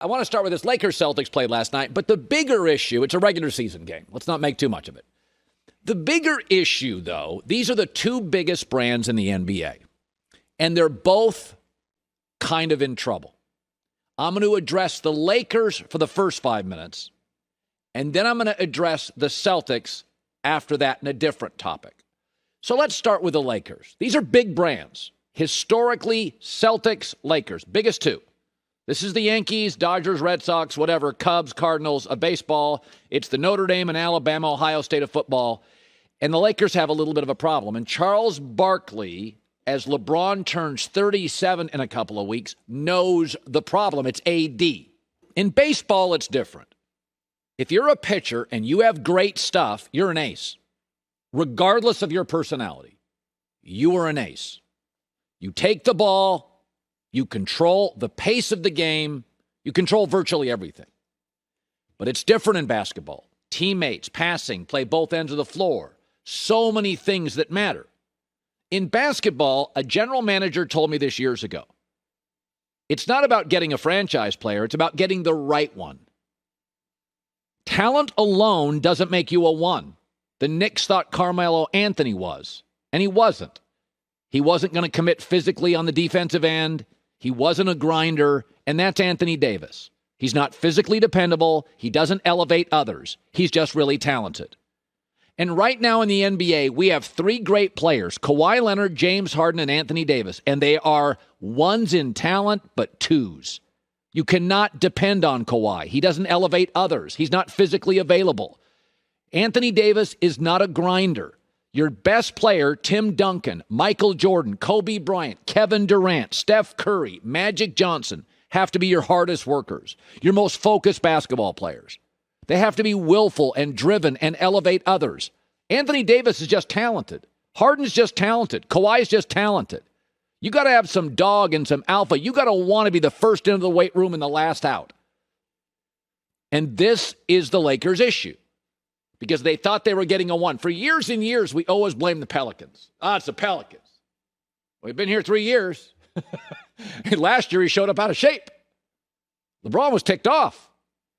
I want to start with this. Lakers-Celtics played last night, but the bigger issue, it's a regular season game. Let's not make too much of it. The bigger issue, though, these are the two biggest brands in the NBA, and they're both kind of in trouble. I'm going to address the Lakers for the first 5 minutes, and then I'm going to address the Celtics after that in a different topic. So let's start with the Lakers. These are big brands. Historically, Celtics, Lakers, biggest two. This is the Yankees, Dodgers, Red Sox, whatever, Cubs, Cardinals of baseball. It's the Notre Dame and Alabama, Ohio State of football. And the Lakers have a little bit of a problem. And Charles Barkley, as LeBron turns 37 in a couple of weeks, knows the problem. It's AD. In baseball, it's different. If you're a pitcher and you have great stuff, you're an ace. Regardless of your personality, you are an ace. You take the ball, you control the pace of the game, you control virtually everything. But it's different in basketball. Teammates, passing, play both ends of the floor. So many things that matter. In basketball, a general manager told me this years ago. It's not about getting a franchise player, it's about getting the right one. Talent alone doesn't make you a one. The Knicks thought Carmelo Anthony was, and he wasn't. He wasn't going to commit physically on the defensive end. He wasn't a grinder, and that's Anthony Davis. He's not physically dependable. He doesn't elevate others. He's just really talented. And right now in the NBA, we have three great players, Kawhi Leonard, James Harden, and Anthony Davis, and they are ones in talent, but twos. You cannot depend on Kawhi. He doesn't elevate others. He's not physically available. Anthony Davis is not a grinder. Your best player, Tim Duncan, Michael Jordan, Kobe Bryant, Kevin Durant, Steph Curry, Magic Johnson have to be your hardest workers, your most focused basketball players. They have to be willful and driven and elevate others. Anthony Davis is just talented. Harden's just talented. Kawhi's just talented. You got to have some dog and some alpha. You got to want to be the first into the weight room and the last out. And this is the Lakers' issue because they thought they were getting a one. For years and years, we always blame the Pelicans. It's the Pelicans. We've been here 3 years. Last year, he showed up out of shape. LeBron was ticked off.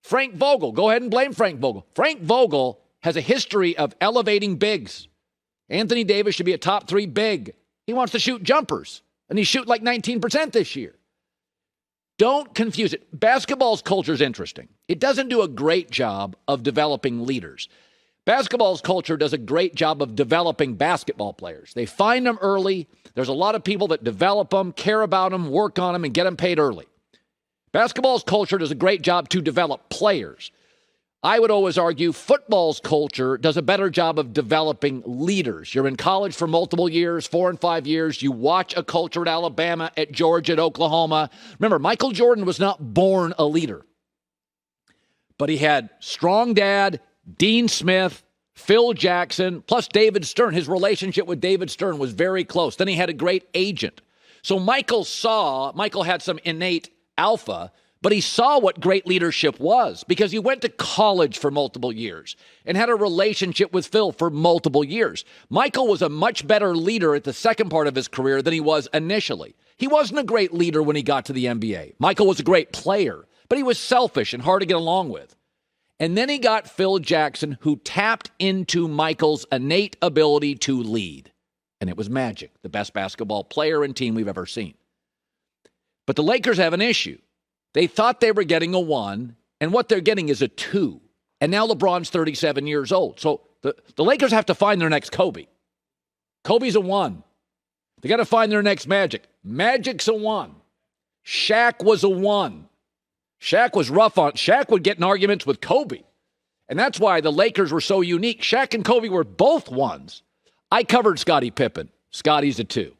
Frank Vogel, go ahead and blame Frank Vogel. Frank Vogel has a history of elevating bigs. Anthony Davis should be a top 3 big. He wants to shoot jumpers, and he shoot like 19% this year. Don't confuse it. Basketball's culture is interesting. It doesn't do a great job of developing leaders. Basketball's culture does a great job of developing basketball players. They find them early. There's a lot of people that develop them, care about them, work on them, and get them paid early. Basketball's culture does a great job to develop players. I would always argue football's culture does a better job of developing leaders. You're in college for multiple years, 4 and 5 years. You watch a culture at Alabama, at Georgia, at Oklahoma. Remember, Michael Jordan was not born a leader. But he had strong dad, Dean Smith, Phil Jackson, plus David Stern. His relationship with David Stern was very close. Then he had a great agent. So Michael had some innate alpha, but he saw what great leadership was because he went to college for multiple years and had a relationship with Phil for multiple years. Michael was a much better leader at the second part of his career than he was initially. He wasn't a great leader when he got to the NBA. Michael was a great player, but he was selfish and hard to get along with. And then he got Phil Jackson, who tapped into Michael's innate ability to lead. And it was magic, the best basketball player and team we've ever seen. But the Lakers have an issue. They thought they were getting a 1, and what they're getting is a 2. And now LeBron's 37 years old. So the Lakers have to find their next Kobe. Kobe's a 1. They got to find their next Magic. Magic's a 1. Shaq was a 1. Shaq was rough on. Shaq would get in arguments with Kobe. And that's why the Lakers were so unique. Shaq and Kobe were both 1s. I covered Scottie Pippen. Scotty's a 2.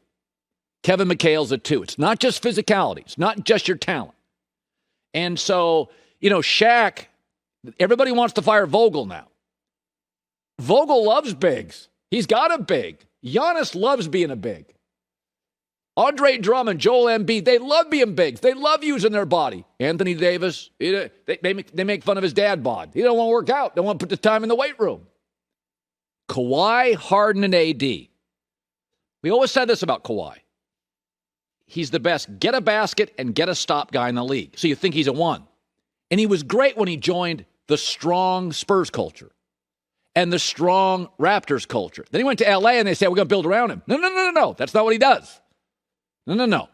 Kevin McHale's a 2. It's not just physicality. It's not just your talent. And so, Shaq, everybody wants to fire Vogel now. Vogel loves bigs. He's got a big. Giannis loves being a big. Andre Drummond, Joel Embiid, they love being bigs. They love using their body. Anthony Davis, they make fun of his dad bod. He don't want to work out. Don't want to put the time in the weight room. Kawhi, Harden, and AD. We always said this about Kawhi. He's the best get a basket and get a stop guy in the league. So you think he's a 1. And he was great when he joined the strong Spurs culture and the strong Raptors culture. Then he went to L.A. and they said, we're going to build around him. No. That's not what he does. No.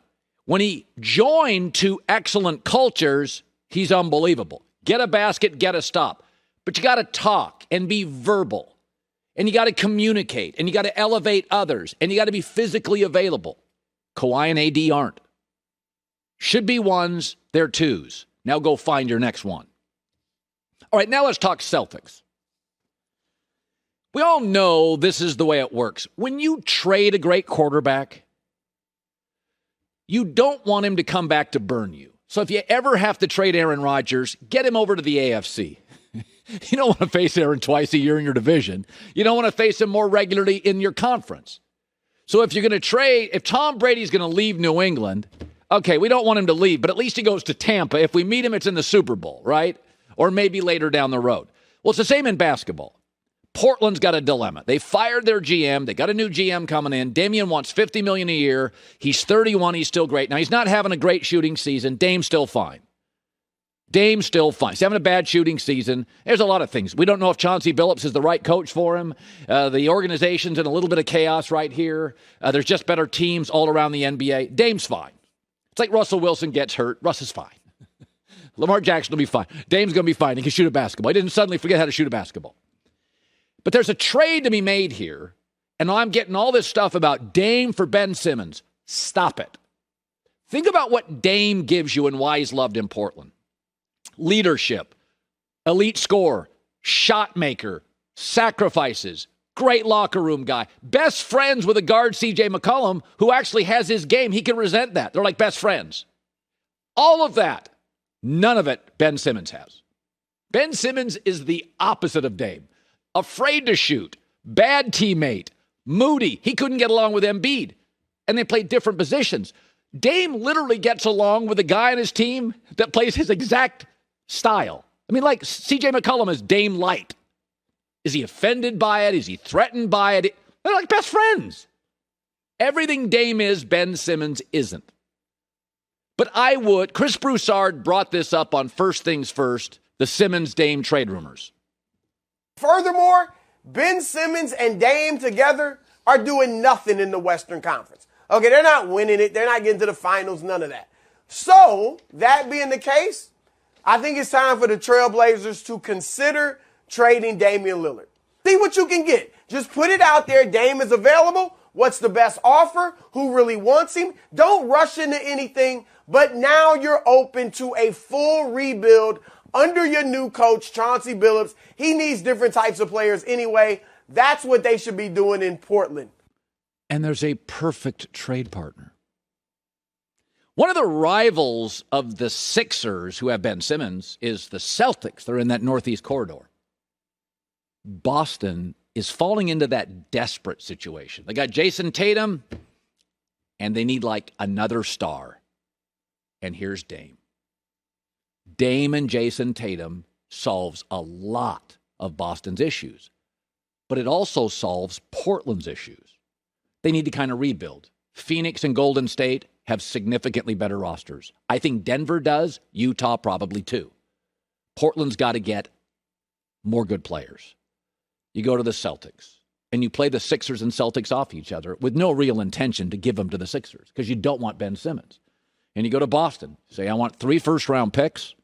When he joined two excellent cultures, he's unbelievable. Get a basket, get a stop. But you got to talk and be verbal. And you got to communicate. And you got to elevate others. And you got to be physically available. Kawhi and AD aren't. Should be ones, they're twos. Now go find your next one. All right, now let's talk Celtics. We all know this is the way it works. When you trade a great quarterback, you don't want him to come back to burn you. So if you ever have to trade Aaron Rodgers, get him over to the AFC. You don't want to face Aaron twice a year in your division. You don't want to face him more regularly in your conference. So if you're going to trade, if Tom Brady's going to leave New England, okay, we don't want him to leave, but at least he goes to Tampa. If we meet him, it's in the Super Bowl, right? Or maybe later down the road. Well, it's the same in basketball. Portland's got a dilemma. They fired their GM. They got a new GM coming in. Damian wants $50 million a year. He's 31. He's still great. Now, he's not having a great shooting season. Dame's still fine. He's having a bad shooting season. There's a lot of things. We don't know if Chauncey Billups is the right coach for him. The organization's in a little bit of chaos right here. There's just better teams all around the NBA. Dame's fine. It's like Russell Wilson gets hurt. Russ is fine. Lamar Jackson will be fine. Dame's going to be fine. He can shoot a basketball. He didn't suddenly forget how to shoot a basketball. But there's a trade to be made here, and I'm getting all this stuff about Dame for Ben Simmons. Stop it. Think about what Dame gives you and why he's loved in Portland. Leadership, elite scorer, shot maker, sacrifices, great locker room guy, best friends with a guard, CJ McCollum, who actually has his game. He can resent that. They're like best friends. All of that, none of it Ben Simmons has. Ben Simmons is the opposite of Dame. Afraid to shoot, bad teammate, moody. He couldn't get along with Embiid, and they played different positions. Dame literally gets along with a guy on his team that plays his exact style. I mean, like CJ McCollum is Dame light. Is he offended by it? Is he threatened by it? They're like best friends. Everything Dame is, Ben Simmons isn't. But Chris Broussard brought this up on First Things First, the Simmons-Dame trade rumors. Furthermore, Ben Simmons and Dame together are doing nothing in the Western Conference. Okay, they're not winning it. They're not getting to the finals, none of that. So, that being the case, I think it's time for the Trailblazers to consider trading Damian Lillard. See what you can get. Just put it out there. Dame is available. What's the best offer? Who really wants him? Don't rush into anything, but now you're open to a full rebuild under your new coach, Chauncey Billups. He needs different types of players anyway. That's what they should be doing in Portland. And there's a perfect trade partner. One of the rivals of the Sixers, who have Ben Simmons, is the Celtics. They're in that Northeast corridor. Boston is falling into that desperate situation. They got Jason Tatum, and they need like another star. And here's Dame. Dame and Jason Tatum solves a lot of Boston's issues, but it also solves Portland's issues. They need to kind of rebuild. Phoenix and Golden State have significantly better rosters. I think Denver does. Utah probably too. Portland's got to get more good players. You go to the Celtics, and you play the Sixers and Celtics off each other with no real intention to give them to the Sixers because you don't want Ben Simmons. And you go to Boston, say, I want 3 first-round picks.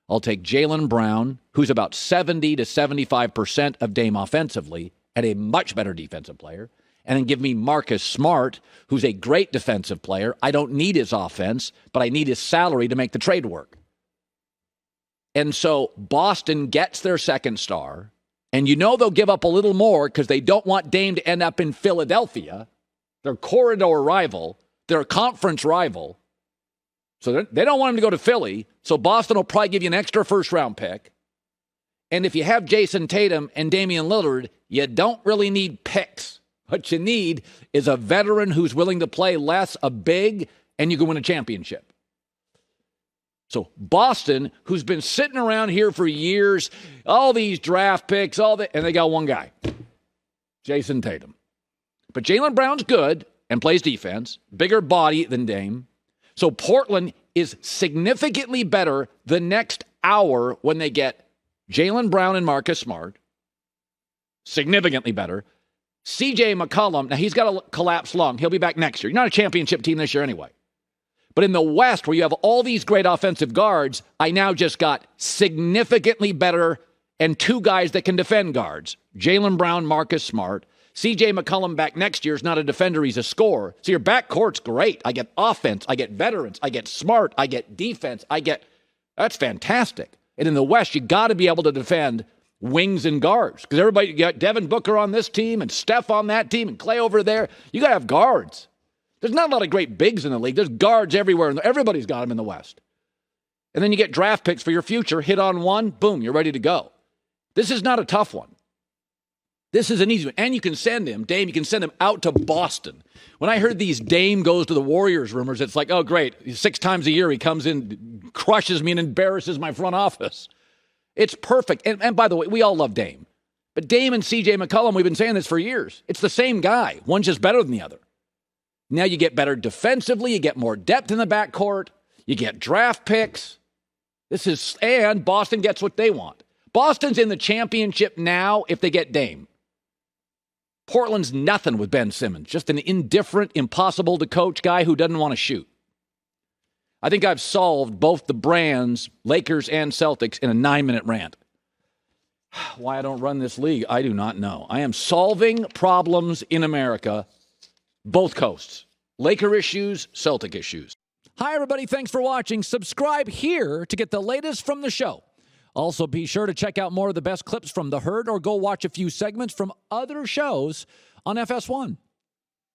I'll take Jaylen Brown, who's about 70 to 75% of Dame offensively and a much better defensive player, and then give me Marcus Smart, who's a great defensive player. I don't need his offense, but I need his salary to make the trade work. And so Boston gets their second star, and you know they'll give up a little more because they don't want Dame to end up in Philadelphia, their corridor rival, their conference rival. So they don't want him to go to Philly, so Boston will probably give you an extra first-round pick. And if you have Jason Tatum and Damian Lillard, you don't really need picks. What you need is a veteran who's willing to play less, a big, and you can win a championship. So Boston, who's been sitting around here for years, all these draft picks, and they got one guy, Jason Tatum. But Jaylen Brown's good and plays defense, bigger body than Dame. So Portland is significantly better the next hour when they get Jaylen Brown and Marcus Smart, significantly better. C.J. McCollum, now he's got a collapsed lung. He'll be back next year. You're not a championship team this year anyway. But in the West, where you have all these great offensive guards, I now just got significantly better and two guys that can defend guards. Jaylen Brown, Marcus Smart. C.J. McCollum back next year is not a defender, he's a scorer. So your backcourt's great. I get offense, I get veterans, I get smart, I get defense, that's fantastic. And in the West, you got to be able to defend wings and guards. Because everybody, you got Devin Booker on this team and Steph on that team and Clay over there. You got to have guards. There's not a lot of great bigs in the league. There's guards everywhere, and everybody's got them in the West. And then you get draft picks for your future. Hit on one, boom, you're ready to go. This is not a tough one. This is an easy one. And you can send him, Dame, you can send him out to Boston. When I heard these Dame goes to the Warriors rumors, it's like, oh, great. 6 times a year he comes in, crushes me, and embarrasses my front office. It's perfect. And by the way, we all love Dame. But Dame and C.J. McCollum, we've been saying this for years. It's the same guy. One's just better than the other. Now you get better defensively. You get more depth in the backcourt. You get draft picks. And Boston gets what they want. Boston's in the championship now if they get Dame. Portland's nothing with Ben Simmons. Just an indifferent, impossible to coach guy who doesn't want to shoot. I think I've solved both the brands, Lakers and Celtics, in a 9-minute rant. Why I don't run this league, I do not know. I am solving problems in America, both coasts. Laker issues, Celtic issues. Hi, everybody. Thanks for watching. Subscribe here to get the latest from the show. Also, be sure to check out more of the best clips from The Herd or go watch a few segments from other shows on FS1.